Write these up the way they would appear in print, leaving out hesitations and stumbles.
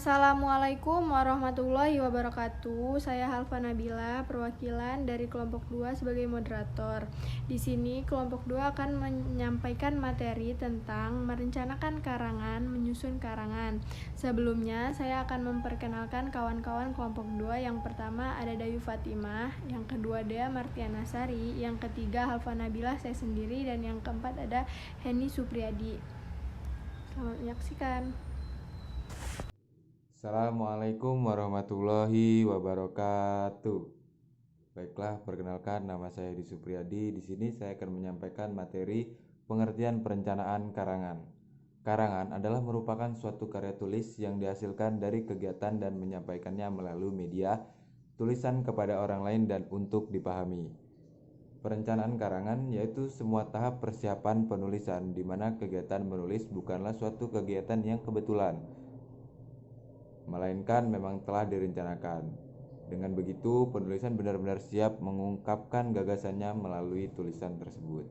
Assalamualaikum warahmatullahi wabarakatuh. Saya Halfa Nabila, perwakilan dari kelompok 2 sebagai moderator. Di sini kelompok 2 akan menyampaikan materi tentang merencanakan karangan, menyusun karangan. Sebelumnya saya akan memperkenalkan kawan-kawan kelompok 2. Yang pertama ada Dayu Fatimah, yang kedua Dea Martiana Sari, yang ketiga Halfa Nabila saya sendiri, dan yang keempat ada Heni Supriyadi. Selamat menyaksikan. Assalamualaikum warahmatullahi wabarakatuh. Baiklah, perkenalkan nama saya Edi Supriyadi. Di sini saya akan menyampaikan materi pengertian perencanaan karangan. Karangan adalah merupakan suatu karya tulis yang dihasilkan dari kegiatan dan menyampaikannya melalui media tulisan kepada orang lain dan untuk dipahami. Perencanaan karangan yaitu semua tahap persiapan penulisan, di mana kegiatan menulis bukanlah suatu kegiatan yang kebetulan, melainkan memang telah direncanakan. Dengan begitu, penulisan benar-benar siap mengungkapkan gagasannya melalui tulisan tersebut.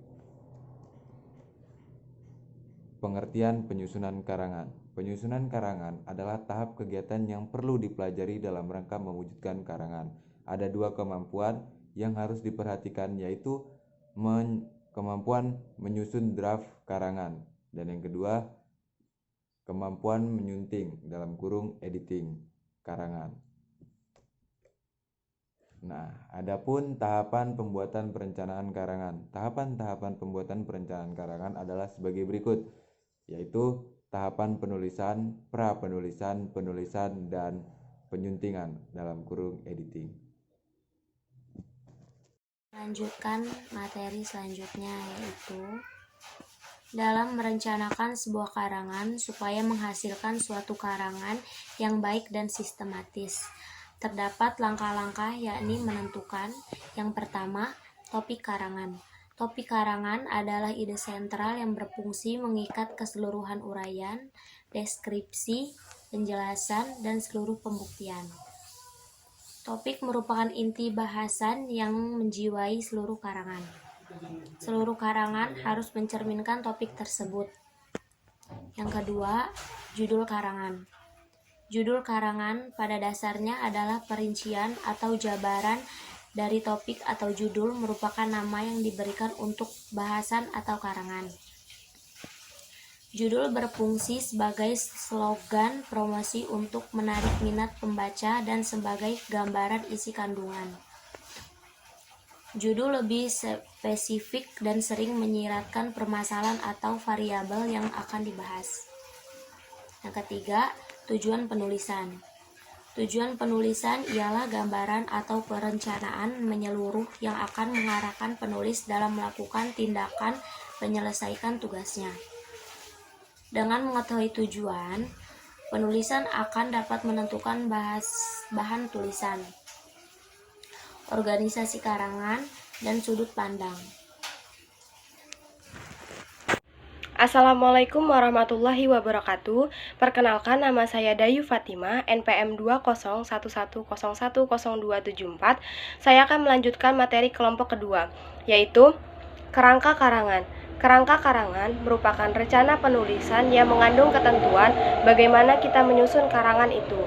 Pengertian penyusunan karangan. Penyusunan karangan adalah tahap kegiatan yang perlu dipelajari dalam rangka mewujudkan karangan. Ada dua kemampuan yang harus diperhatikan, yaitu kemampuan menyusun draft karangan, dan yang kedua kemampuan menyunting (editing) karangan. Nah, adapun tahapan pembuatan perencanaan karangan. Tahapan-tahapan pembuatan perencanaan karangan adalah sebagai berikut, yaitu tahapan penulisan, pra-penulisan, penulisan, dan penyuntingan (editing). Lanjutkan materi selanjutnya, yaitu dalam merencanakan sebuah karangan supaya menghasilkan suatu karangan yang baik dan sistematis. Terdapat langkah-langkah, yakni menentukan. Yang pertama, topik karangan. Topik karangan adalah ide sentral yang berfungsi mengikat keseluruhan uraian, deskripsi, penjelasan, dan seluruh pembuktian. Topik merupakan inti bahasan yang menjiwai seluruh karangan. Seluruh karangan harus mencerminkan topik tersebut. Yang kedua, judul karangan. Judul karangan pada dasarnya adalah perincian atau jabaran dari topik, atau judul merupakan nama yang diberikan untuk bahasan atau karangan. Judul berfungsi sebagai slogan promosi untuk menarik minat pembaca dan sebagai gambaran isi kandungan. Judul lebih spesifik dan sering menyiratkan permasalahan atau variabel yang akan dibahas. Yang ketiga, tujuan penulisan. Tujuan penulisan ialah gambaran atau perencanaan menyeluruh yang akan mengarahkan penulis dalam melakukan tindakan menyelesaikan tugasnya. Dengan mengetahui tujuan, penulisan akan dapat menentukan bahan tulisan, organisasi karangan, dan sudut pandang. Assalamualaikum warahmatullahi wabarakatuh. Perkenalkan, nama saya Dayu Fatimah, NPM 201101024. Saya akan melanjutkan materi kelompok kedua, yaitu kerangka karangan. Kerangka karangan merupakan rencana penulisan yang mengandung ketentuan bagaimana kita menyusun karangan itu.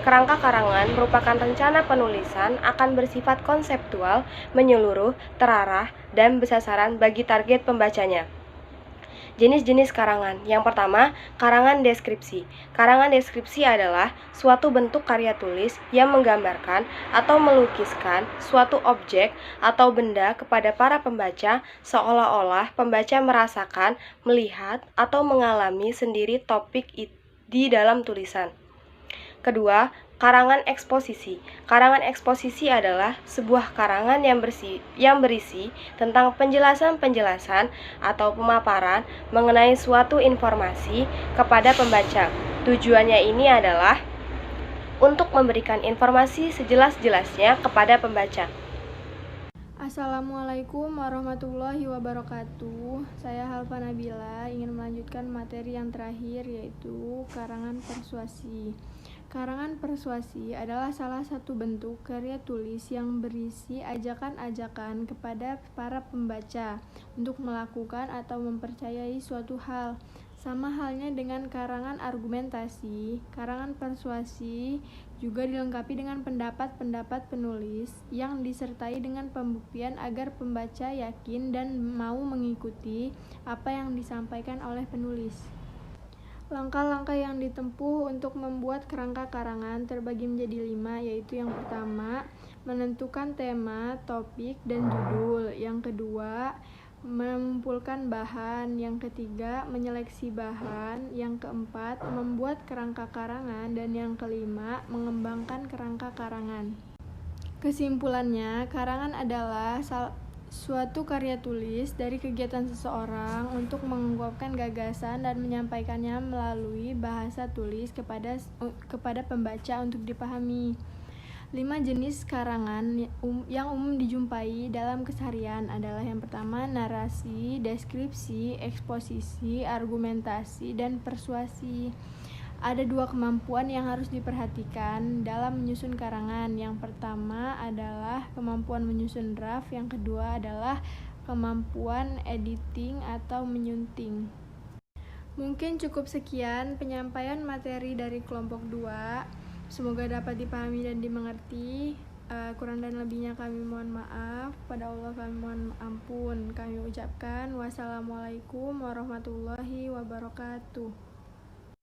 Kerangka karangan merupakan rencana penulisan akan bersifat konseptual, menyeluruh, terarah, dan bersasaran bagi target pembacanya. Jenis-jenis karangan. Yang pertama, karangan deskripsi. Karangan deskripsi adalah suatu bentuk karya tulis yang menggambarkan atau melukiskan suatu objek atau benda kepada para pembaca, seolah-olah pembaca merasakan, melihat, atau mengalami sendiri topik di dalam tulisan. Kedua, karangan eksposisi. Karangan eksposisi adalah sebuah karangan yang berisi tentang penjelasan-penjelasan atau pemaparan mengenai suatu informasi kepada pembaca. Tujuannya ini adalah untuk memberikan informasi sejelas-jelasnya kepada pembaca. Assalamualaikum warahmatullahi wabarakatuh. Saya Halfa Nabila ingin melanjutkan materi yang terakhir, yaitu karangan persuasi. Karangan persuasi adalah salah satu bentuk karya tulis yang berisi ajakan-ajakan kepada para pembaca untuk melakukan atau mempercayai suatu hal. Sama halnya dengan karangan argumentasi, karangan persuasi juga dilengkapi dengan pendapat-pendapat penulis yang disertai dengan pembuktian agar pembaca yakin dan mau mengikuti apa yang disampaikan oleh penulis. Langkah-langkah yang ditempuh untuk membuat kerangka karangan terbagi menjadi 5, yaitu yang pertama, menentukan tema, topik, dan judul. Yang kedua, mengumpulkan bahan. Yang ketiga, menyeleksi bahan. Yang keempat, membuat kerangka karangan. Dan yang kelima, mengembangkan kerangka karangan. Kesimpulannya, karangan adalah suatu karya tulis dari kegiatan seseorang untuk mengungkapkan gagasan dan menyampaikannya melalui bahasa tulis kepada pembaca untuk dipahami. 5 jenis karangan yang umum dijumpai dalam keseharian adalah yang pertama, narasi, deskripsi, eksposisi, argumentasi, dan persuasi. Ada 2 kemampuan yang harus diperhatikan dalam menyusun karangan. Yang pertama adalah kemampuan menyusun draft, yang kedua adalah kemampuan editing atau menyunting. Mungkin cukup sekian penyampaian materi dari kelompok 2. Semoga dapat dipahami dan dimengerti. Kurang dan lebihnya kami mohon maaf. Pada Allah kami mohon ampun. Kami ucapkan wassalamualaikum warahmatullahi wabarakatuh.